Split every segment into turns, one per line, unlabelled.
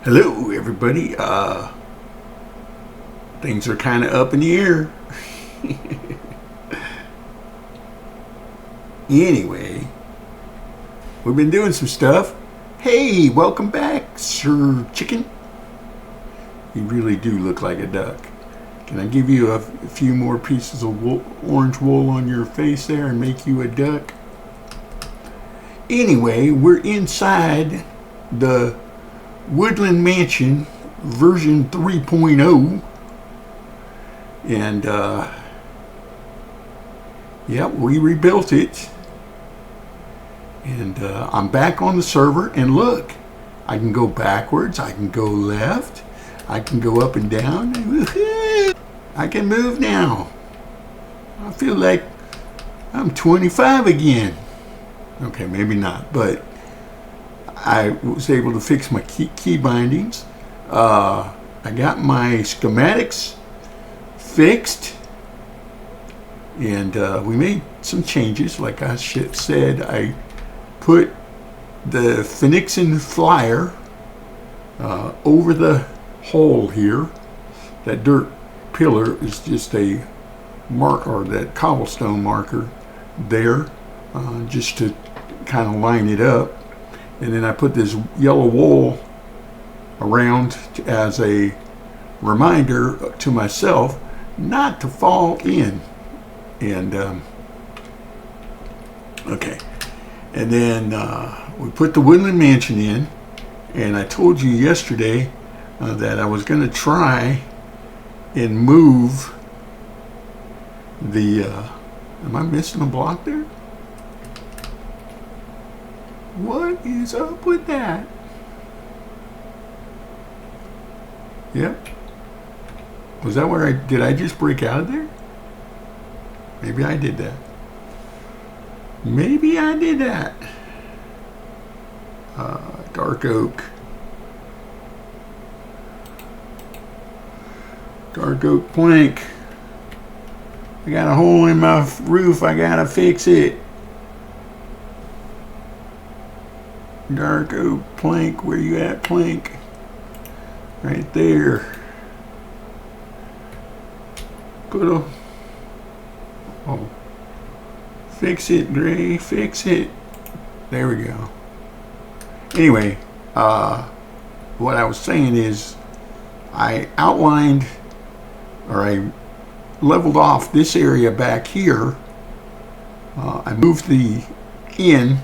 Hello, everybody. Things are kind of up in the air. Anyway, we've been doing some stuff. Hey, welcome back, Sir Chicken. You really do look like a duck. Can I give you a few more pieces of orange wool on your face there and make you a duck? Anyway, we're inside the Woodland Mansion version 3.0, and yeah, we rebuilt it, and I'm back on the server. And look, I can go backwards, I can go left, I can go up and down. I can move now. I feel like I'm 25 again. Okay, maybe not, but I was able to fix my key bindings. I got my schematics fixed, and we made some changes. Like I said, I put the Phoenixin flyer over the hole here. That dirt pillar is just a mark, or that cobblestone marker there, just to kind of line it up. And then I put this yellow wool around as a reminder to myself not to fall in. And okay, and then we put the Woodland Mansion in, and I told you yesterday that I was going to try and move the am I missing a block there? What is up with that? Yep. Was that where did I just break out of there? Maybe I did that. Maybe I did that. Dark oak. Dark oak plank. I got a hole in my roof. I gotta fix it. Dark oak plank. Where you at, plank? Right there. Put a... Oh. Fix it, Gray. Fix it. There we go. Anyway, what I was saying is I outlined, or I leveled off this area back here. I moved the in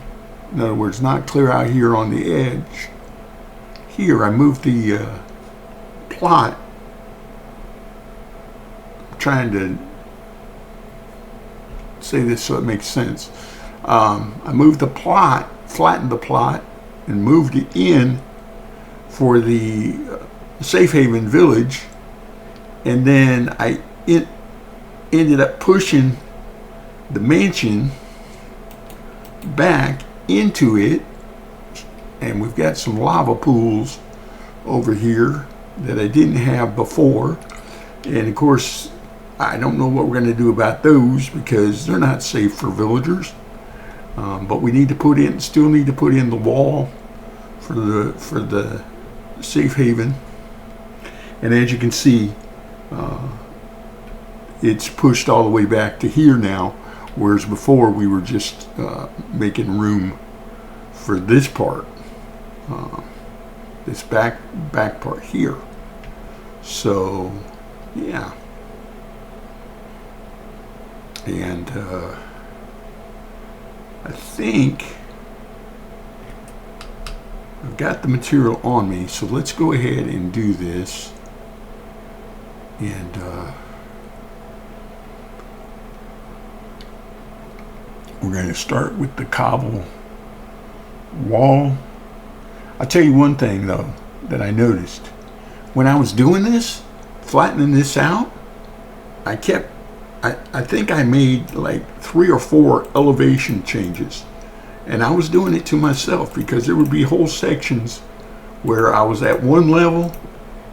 other words, not clear out here on the edge. Here, I moved the plot. I'm trying to say this so it makes sense. I moved the plot, flattened the plot, and moved it in for the Safe Haven Village, and then I ended up pushing the mansion back into it, and we've got some lava pools over here that I didn't have before, and of course I don't know what we're going to do about those because they're not safe for villagers, but we need to still need to put in the wall for the Safe Haven. And as you can see, it's pushed all the way back to here now, whereas before we were just making room for this part, this back part here. So yeah, and I think I've got the material on me, so let's go ahead and do this. And we're going to start with the cobble wall. I'll tell you one thing though that I noticed when I was doing this, flattening this out. I think I made like 3 or 4 elevation changes, and I was doing it to myself because there would be whole sections where I was at one level,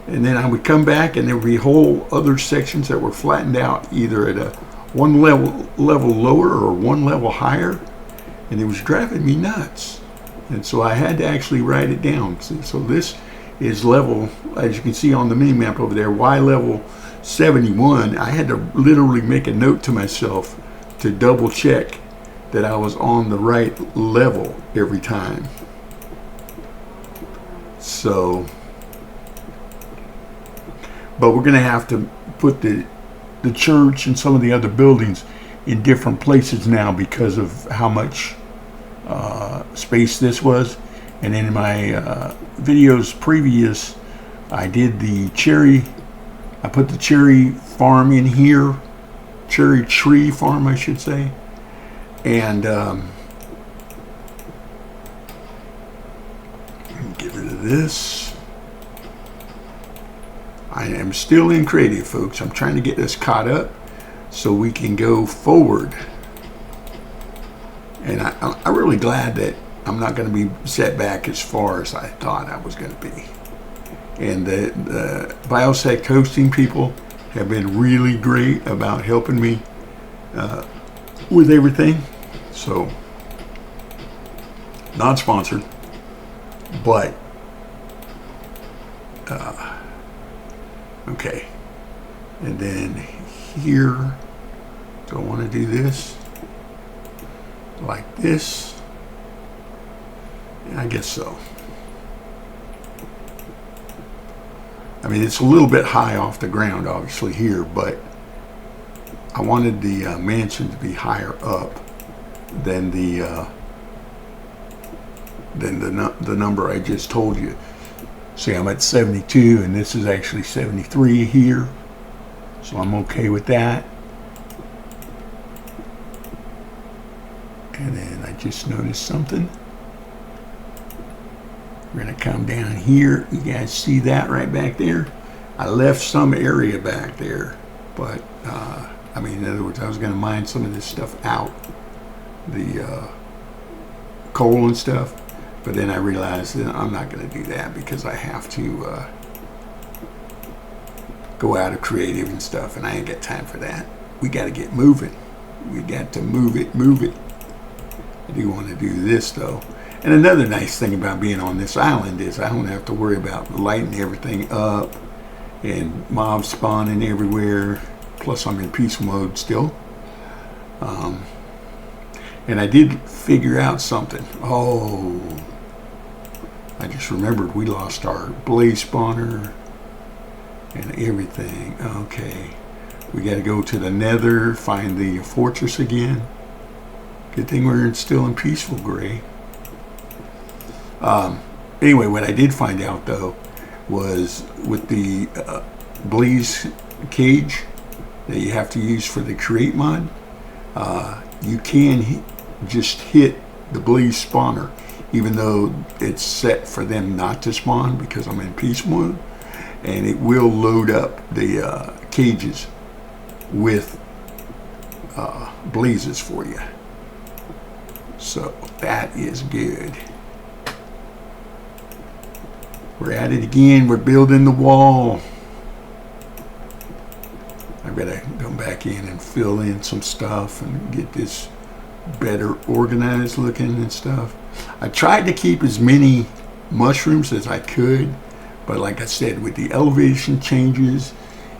and then I would come back and there would be whole other sections that were flattened out, either at a one level lower or one level higher, and it was driving me nuts. And so I had to actually write it down. So this is level, as you can see on the mini map over there, Y level 71. I had to literally make a note to myself to double check that I was on the right level every time. So, but we're gonna have to put the church and some of the other buildings in different places now because of how much space this was. And in my videos previous, I did the cherry, I put the cherry farm in here, cherry tree farm I should say, and get rid of this. I am still in creative, folks. I'm trying to get this caught up so we can go forward. And I'm really glad that I'm not going to be set back as far as I thought I was going to be. And the Biosec hosting people have been really great about helping me with everything. So, not sponsored, but okay. And then here, do I want to do this like this? I guess so. I mean, it's a little bit high off the ground, obviously, here, but I wanted the mansion to be higher up than the number I just told you. See, I'm at 72, and this is actually 73 here, so I'm okay with that. And then I just noticed something. We're going to come down here. You guys see that right back there? I left some area back there, but I mean, in other words, I was going to mine some of this stuff out, the coal and stuff, but then I realized that I'm not going to do that because I have to go out of creative and stuff, and I ain't got time for that. We got to get moving. We got to move it. I do want to do this though. And another nice thing about being on this island is I don't have to worry about lighting everything up and mobs spawning everywhere. Plus I'm in peaceful mode still. And I did figure out something. Oh, I just remembered we lost our blaze spawner and everything. Okay, we got to go to the nether, find the fortress again. Good thing we're still in peaceful gray. Anyway, what I did find out though was with the blaze cage that you have to use for the create mod, you can just hit the blaze spawner even though it's set for them not to spawn because I'm in peace mode, and it will load up the cages with blazes for you. So that is good. We're at it again. We're building the wall. I've got to go back in and fill in some stuff and get this better organized looking and stuff. I tried to keep as many mushrooms as I could, but like I said, with the elevation changes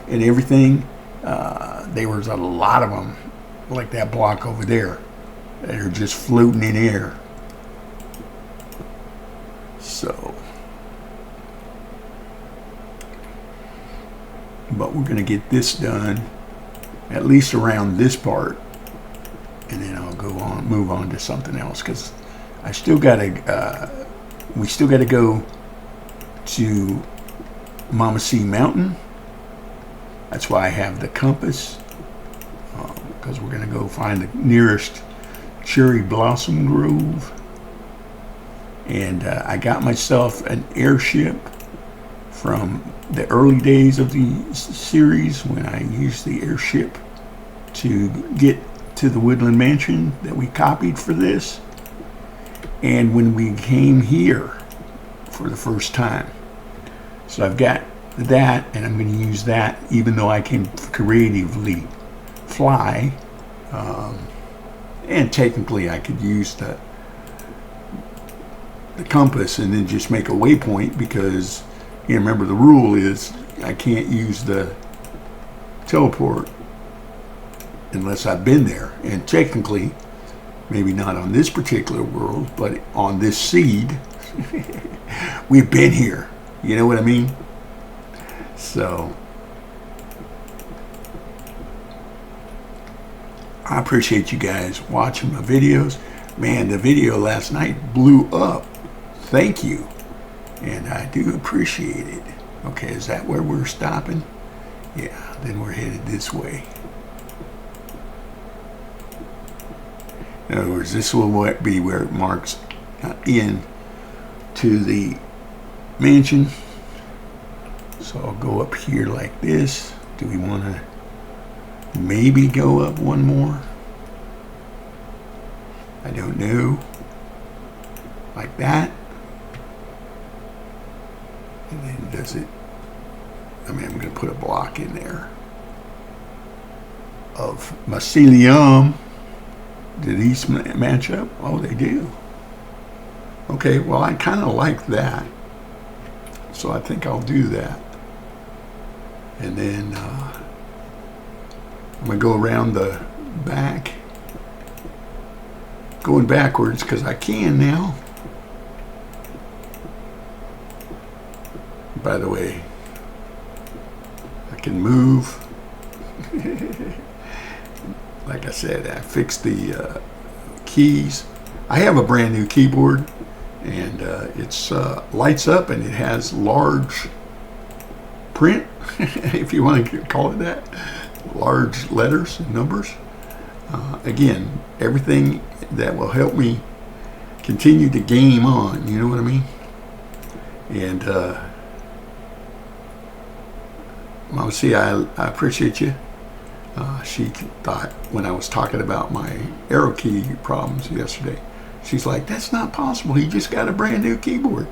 and everything, there was a lot of them, like that block over there, that are just floating in air. So, but we're going to get this done, at least around this part, and then I'll go on, move on to something else, because I still got to, we still got to go to Mama C Mountain. That's why I have the compass, because we're going to go find the nearest cherry blossom grove. And I got myself an airship from the early days of the series when I used the airship to get to the Woodland Mansion that we copied for this. And when we came here for the first time. So I've got that, and I'm going to use that even though I can creatively fly. And technically I could use the compass and then just make a waypoint, because You remember the rule is I can't use the teleport unless I've been there. And technically, maybe not on this particular world, but on this seed, we've been here. You know what I mean? So, I appreciate you guys watching my videos. Man, the video last night blew up. Thank you. And I do appreciate it. Okay, is that where we're stopping? Yeah, then we're headed this way. In other words, this will be where it marks in to the mansion. So I'll go up here like this. Do we want to maybe go up one more? I don't know. Like that. And then does it, I mean, I'm going to put a block in there of mycelium. Do these match up? Oh, they do. Okay, well, I kind of like that. So I think I'll do that. And then I'm going to go around the back. Going backwards because I can now. By the way, I can move. Like I said, I fixed the keys. I have a brand new keyboard, and it's lights up and it has large print, if you want to call it that, large letters and numbers. Again, everything that will help me continue to game on, you know what I mean? And Mama C, I appreciate you. She thought when I was talking about my arrow key problems yesterday, she's like, that's not possible. He just got a brand new keyboard.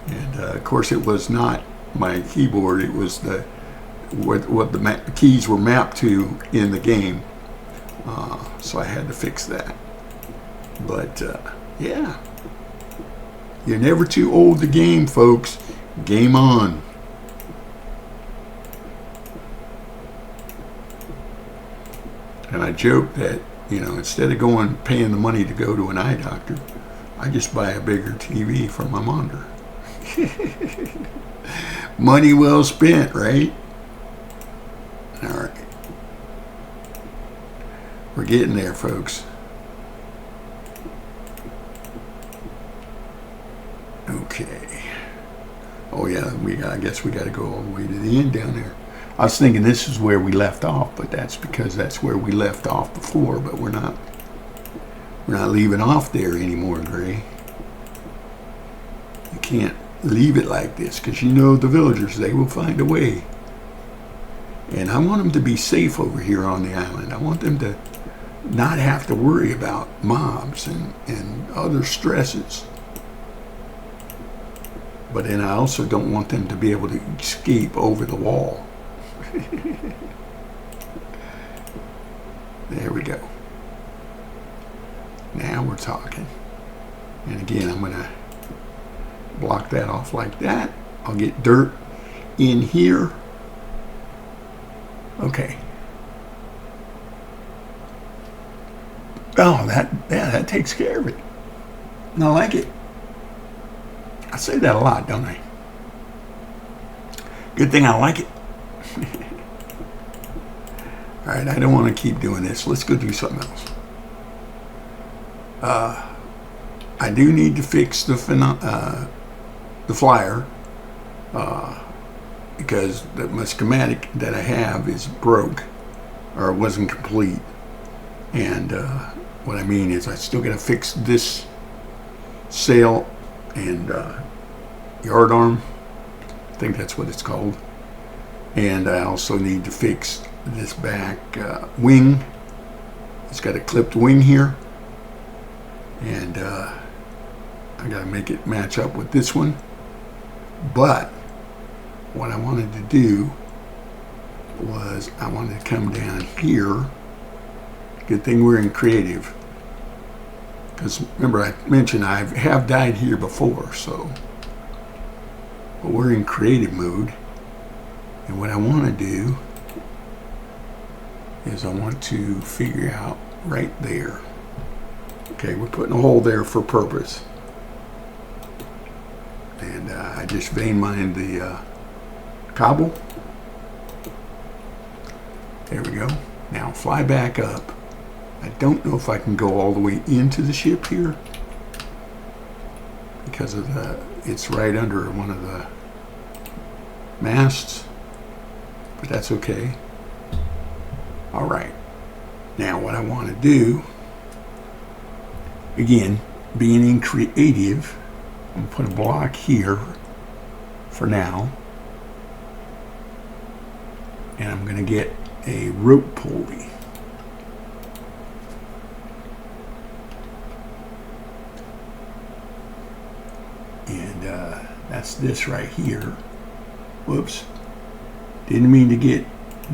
And of course it was not my keyboard. It was the what the keys were mapped to in the game. So I had to fix that. But yeah, you're never too old to game, folks. Game on. And I joke that, you know, instead of paying the money to go to an eye doctor, I just buy a bigger TV for my monitor. Money well spent, right? All right. We're getting there, folks. Okay. Oh yeah, I guess we got to go all the way to the end down there. I was thinking this is where we left off, but that's because that's where we left off before. But we're not leaving off there anymore, Gray. You can't leave it like this because you know the villagers, they will find a way. And I want them to be safe over here on the island. I want them to not have to worry about mobs and other stresses. But then I also don't want them to be able to escape over the wall. There we go. Now we're talking. And again, I'm going to block that off like that. I'll get dirt in here. Okay. Oh, that takes care of it. And I like it. I say that a lot, don't I? Good thing I like it. All right, I don't want to keep doing this. Let's go do something else. I do need to fix the flyer because my schematic that I have is broke or wasn't complete. And what I mean is I still got to fix this sail and yard arm. I think that's what it's called. And I also need to fix this back wing. It's got a clipped wing here. And I got to make it match up with this one. But what I wanted to do was I wanted to come down here. Good thing we're in creative. Because remember I mentioned I have died here before, so But we're in creative mode. And what I want to do is I want to figure out right there. Okay, we're putting a hole there for purpose. And I just vein mined the cobble. There we go. Now fly back up. I don't know if I can go all the way into the ship here because of it's right under one of the masts, but that's okay. All right. Now what I want to do, again, being in creative, I'm going to put a block here for now, and I'm going to get a rope pulley. And that's this right here. Whoops. Didn't mean to get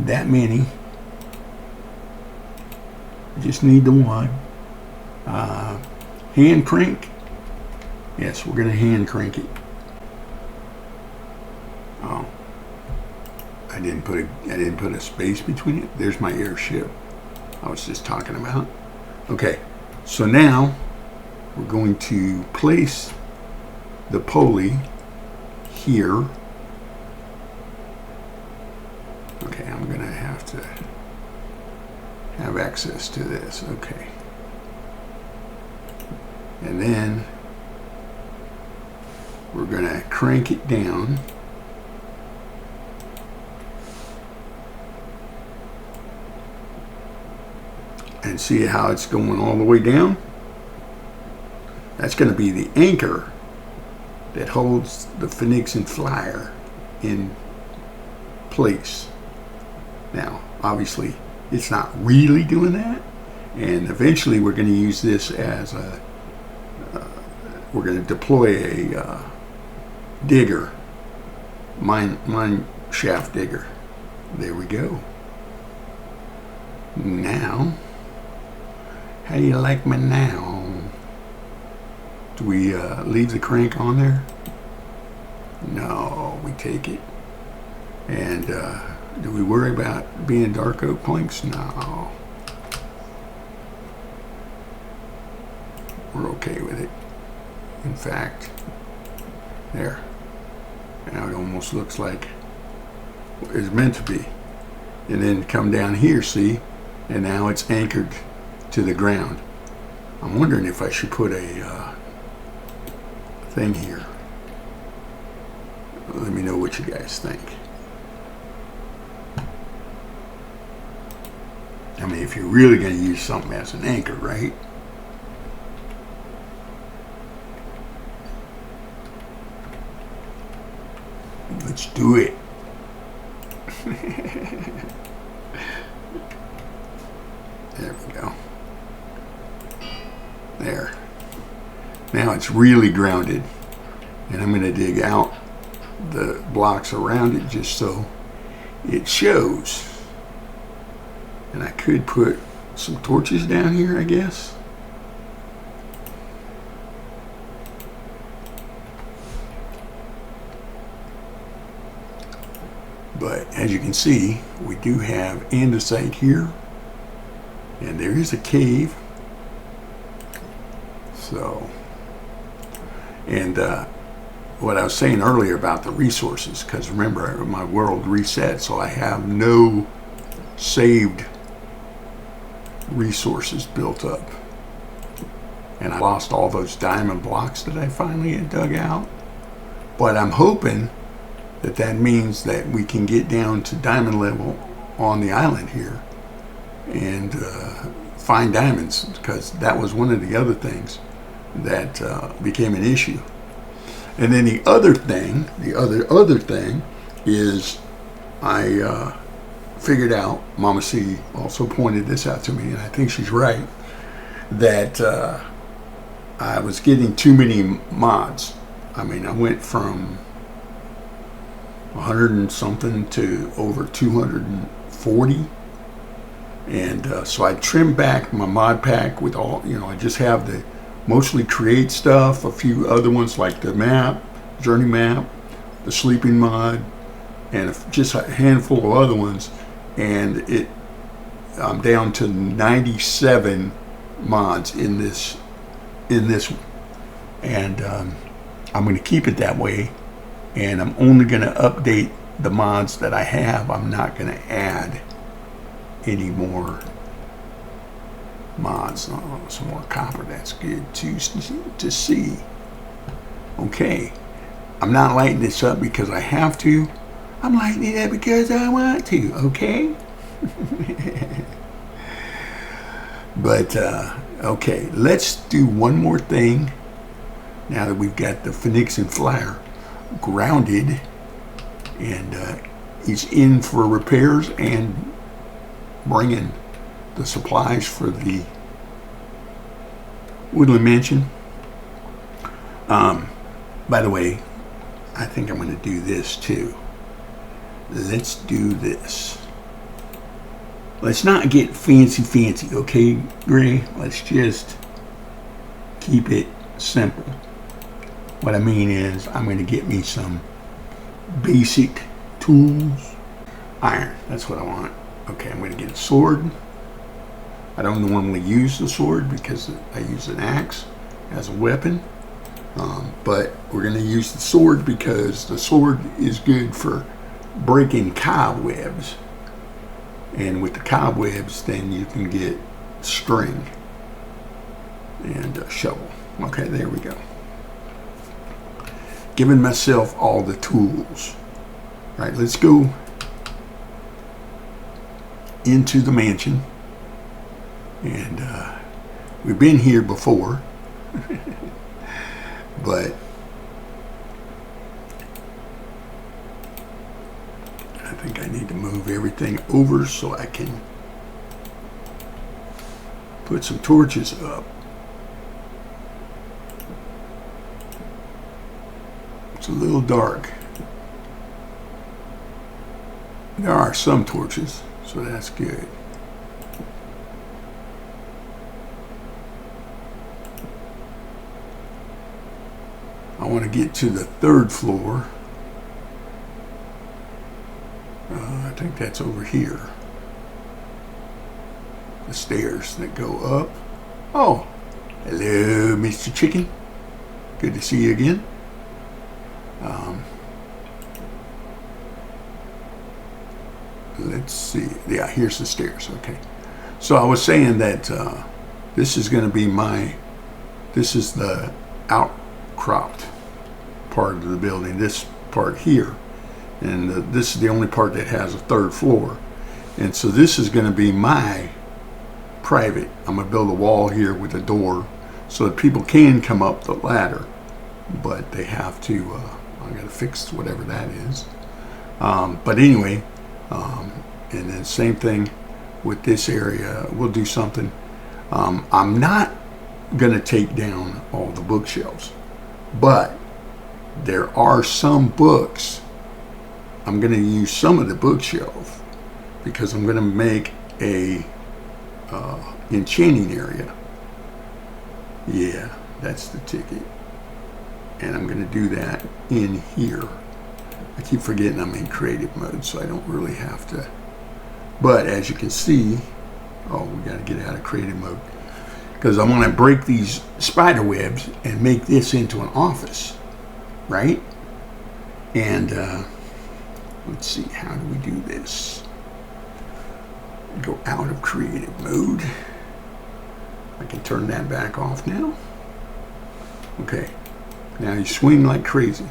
that many. Just need the one. Hand crank. Yes, we're going to hand crank it. Oh. I didn't put a space between it. There's my airship I was just talking about. Okay. So now we're going to place the pulley here. Okay, I'm gonna have to have access to this. Okay, and then we're gonna crank it down. And see how it's going all the way down? That's going to be the anchor that holds the Phoenician Flyer in place. Now, obviously, it's not really doing that, and eventually we're going to use this as a, we're going to deploy a digger, mine shaft digger. There we go. Now, how do you like me now? Do we leave the crank on there? No, we take it. And do we worry about being dark oak planks? No. We're okay with it. In fact, there. Now it almost looks like it's meant to be. And then come down here, see? And now it's anchored to the ground. I'm wondering if I should put a thing here. Let me know what you guys think. I mean, if you're really going to use something as an anchor, right? Let's do it. There we go. There. Now it's really grounded. And I'm going to dig out the blocks around it just so it shows. And I could put some torches down here, I guess. But as you can see, we do have andesite here. And there is a cave. So, and what I was saying earlier about the resources, because remember, my world reset, so I have no saved resources built up. And I lost all those diamond blocks that I finally had dug out. But I'm hoping that that means that we can get down to diamond level on the island here and find diamonds, because that was one of the other things that became an issue. And then the other thing, is I figured out, Mama C also pointed this out to me, and I think she's right, that I was getting too many mods. I mean, I went from 100 and something to over 240. And so I trimmed back my mod pack with all, I just have the mostly create stuff, a few other ones like the map, journey map, the sleeping mod, and just a handful of other ones, and I'm down to 97 mods in this one, and I'm going to keep it that way, and I'm only going to update the mods that I have. I'm not going to add any more mods. Oh, some more copper. That's good to see. Okay, I'm not lighting this up because I have to. I'm lighting it up because I want to. Okay. But okay, let's do one more thing. Now that we've got the Phoenixan Flyer grounded, and he's in for repairs and bringing the supplies for the Woodland Mansion. By the way, I think I'm going to do this too. Let's do this. Let's not get fancy, okay, Gray? Let's just keep it simple. What I mean is, I'm going to get me some basic tools. Iron, that's what I want. Okay, I'm going to get a sword. I don't normally use the sword because I use an axe as a weapon. But we're going to use the sword because the sword is good for breaking cobwebs. And with the cobwebs, then you can get string and a shovel. Okay, there we go. Giving myself all the tools. All right, let's go into the mansion. And we've been here before. But I think I need to move everything over so I can put some torches up. It's a little dark. There are some torches, so that's good. I want to get to the 3rd floor. I think that's over here. The stairs that go up. Oh, hello, Mr. Chicken. Good to see you again. Let's see. Yeah, here's the stairs. Okay. So I was saying that this is going to be this is the outcropped part of the building. This part here. And this is the only part that has a 3rd floor. And so this is going to be my private. I'm going to build a wall here with a door so that people can come up the ladder. But they have to, I got to fix whatever that is. But anyway, and then same thing with this area. We'll do something. I'm not going to take down all the bookshelves. But there are some books. I'm going to use some of the bookshelf because I'm going to make a enchanting area. Yeah, that's the ticket. And I'm going to do that in here. I keep forgetting I'm in creative mode, so I don't really have to. But as you can see, oh, we got to get out of creative mode because I want to break these spider webs and make this into an office, right? And let's see, how do we do this? Go out of creative mode. I can turn that back off now. Okay, now you swing like crazy.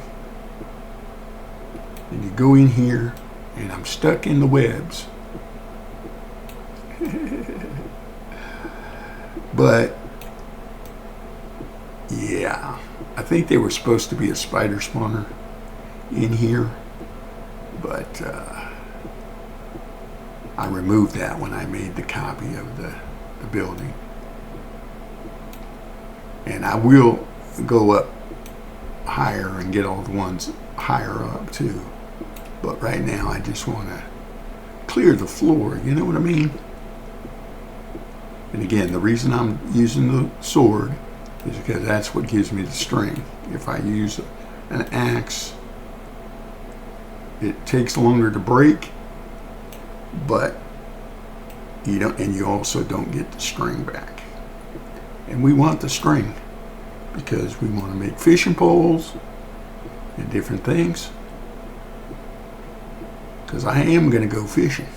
And you go in here, and I'm stuck in the webs. But, yeah, I think they were supposed to be a spider spawner in here. But I removed that when I made the copy of the building. And I will go up higher and get all the ones higher up too. But right now I just want to clear the floor, you know what I mean? And again, the reason I'm using the sword is because that's what gives me the strength. If I use an axe, It takes longer to break, but you don't, and you also don't get the string back. And we want the string because we want to make fishing poles and different things. Because I am going to go fishing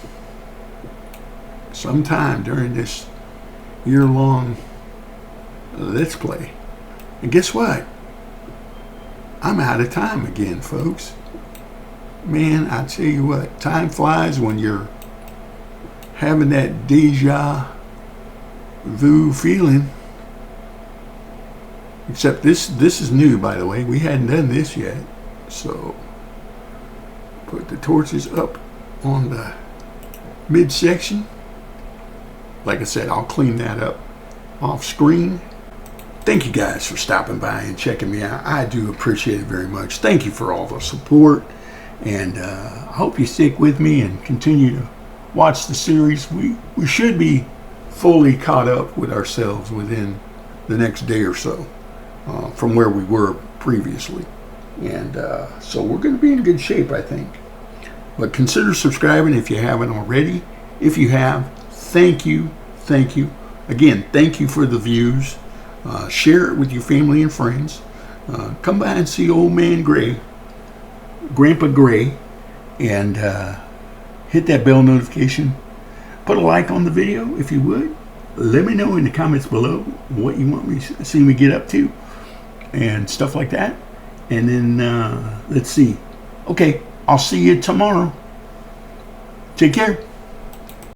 sometime during this year-long Let's Play. And guess what? I'm out of time again, folks. Man, I tell you what, time flies when you're having that deja vu feeling. Except this is new, by the way. We hadn't done this yet. So put the torches up on the midsection. Like I said, I'll clean that up off screen. Thank you guys for stopping by and checking me out. I do appreciate it very much. Thank you for all the support. And I hope you stick with me and continue to watch the series. We should be fully caught up with ourselves within the next day or so from where we were previously. And so we're going to be in good shape, I think. But consider subscribing if you haven't already. If you have, thank you. Thank you. Again, thank you for the views. Share it with your family and friends. Come by and see Old Man Gray, Grandpa Gray, and hit that bell notification. Put a like on the video if you would. Let me know in the comments below what you want me to see me get up to and stuff like that. And then let's see. Okay, I'll see you tomorrow. Take care.